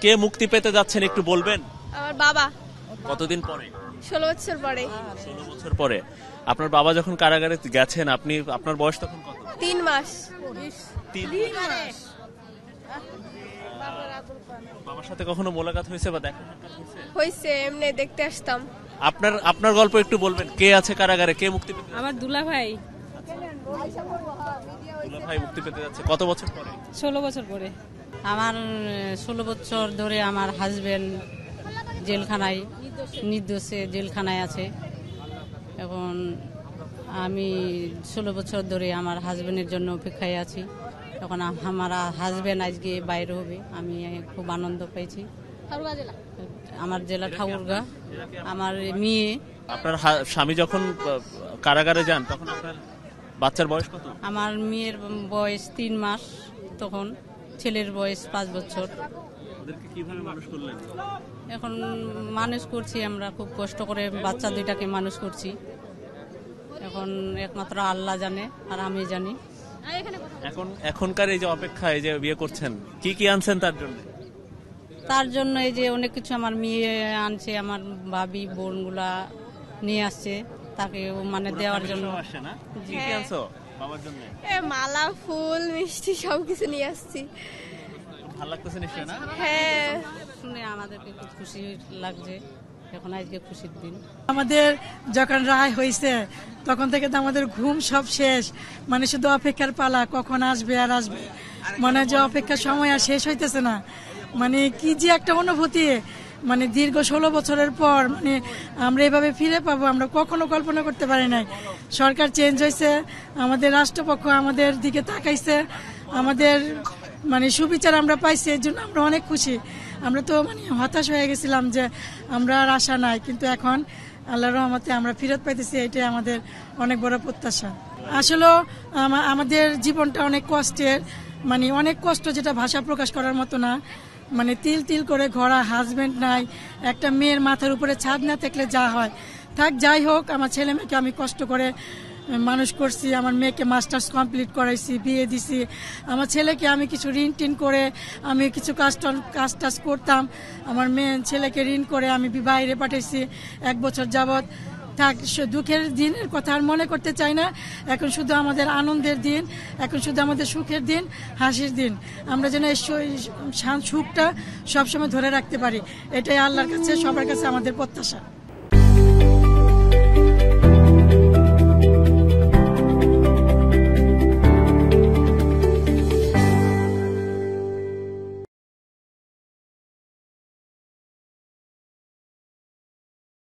কে মুক্তি পেতে যাচ্ছেন একটু বলবেন? আমার বাবা। কতদিন পরে? 16 বছর পরে। 16 বছর পরে। আপনার বাবা যখন কারাগারে গেছেন, আপনার বয়স তখন কত? 3 মাস। 3 মাস। বাবার সাথে কখনো মোলাকাত হয়েছে বা দেখা সাক্ষাৎ হয়েছে? হইছে, এমনি দেখতে আসতাম। আপনার গল্প একটু বলবেন, কে আছে কারাগারে, কে মুক্তি পেতে? আমার দুলা ভাই। দুলা ভাই মুক্তি পেতে যাচ্ছে কত বছর পরে? 16 বছর পরে। আমার 16 বছর ধরে আমার হাজবেন্ড জেলখানায়, নির্দোষে জেলখানায় আছে। এখন আমি 16 বছর ধরে আমার হাজবেন্ডের জন্য অপেক্ষায় আছি। এখন আমার হাজবেন্ড আজকে বাইরে হবে, আমি খুব আনন্দ পেয়েছি। আমার জেলা ঠাকুরগাঁ। আমার মেয়ে। আপনার স্বামী যখন কারাগারে যান তখন আপনার বাচ্চার বয়স কত? আমার মেয়ের বয়স 3 মাস তখন, ছেলের বয়স 5 বছর। ওদেরকে কিভাবে মানুষ করলেন? এখন মানুষ করছি আমরা খুব কষ্ট করে, বাচ্চা দুইটাকে মানুষ করছি। এখন একমাত্র আল্লাহ জানে আর আমি জানি। এখনকার এই যে অপেক্ষা, এই যে বিয়ে করছেন, কি কি আনছেন তার জন্য? তার জন্য এই যে অনেক কিছু আমার মেয়ে আনছে, আমার ভাবি বোনগুলা নিয়ে আসছে তাকে মানে দেওয়ার জন্য। কি কি আনছো বাবার জন্য? মালা, ফুল, মিষ্টি সবকিছু নিয়ে আসছি। ভালো লাগতেছে নিশ্চয় না? হ্যাঁ, শুনে আমাদেরকে খুব খুশি লাগছে। এখন আজকে খুশির দিন। আমাদের যখন রায় হয়েছে তখন থেকে তো আমাদের ঘুম সব শেষ, মানে শুধু অপেক্ষার পালা, কখন আসবে আর আসবে, মানে যে অপেক্ষার সময় আর শেষ হইতেছে না। মানে কি যে একটা অনুভূতি, মানে দীর্ঘ 16 বছরের পর মানে আমরা এভাবে ফিরে পাবো আমরা কখনো কল্পনা করতে পারি নাই। সরকার চেঞ্জ হয়েছে, আমাদের রাষ্ট্রপক্ষ আমাদের দিকে তাকাইছে, আমাদের মানে সুবিচার আমরা পাইছি, এর জন্য আমরা অনেক খুশি। আমরা তো মানে হতাশ হয়ে গেছিলাম যে আমরা আর আশা নাই, কিন্তু এখন আল্লাহর রহমতে আমরা ফিরত পাইতেছি, এটাই আমাদের অনেক বড় প্রত্যাশা। আসলে আমাদের জীবনটা অনেক কষ্টের, মানে অনেক কষ্ট যেটা ভাষা প্রকাশ করার মতো না। মানে তিল তিল করে ঘোরা, হাজবেন্ড নাই, একটা মেয়ের মাথার উপরে ছাদ না থাকলে যা হয় থাক, যাই হোক আমার ছেলে মেয়েকে আমি কষ্ট করে মানুষ করছি। আমার মেয়েকে মাস্টার্স কমপ্লিট করাইছি, বিয়ে দিছি। আমার ছেলেকে আমি কিছু ঋণ টিন করে আমি কিছু কাজ টাজ করতাম, আমার মেয়ে ছেলেকে ঋণ করে আমি বাইরে পাঠাইছি 1 বছর যাবৎ। থাক, দুঃখের দিনের কথা আর মনে করতে চাই না। এখন শুধু আমাদের আনন্দের দিন, এখন শুধু আমাদের সুখের দিন, হাসির দিন। আমরা যেন এই সুখটা সবসময় ধরে রাখতে পারি, এটাই আল্লাহর কাছে, সবার কাছে আমাদের প্রত্যাশা।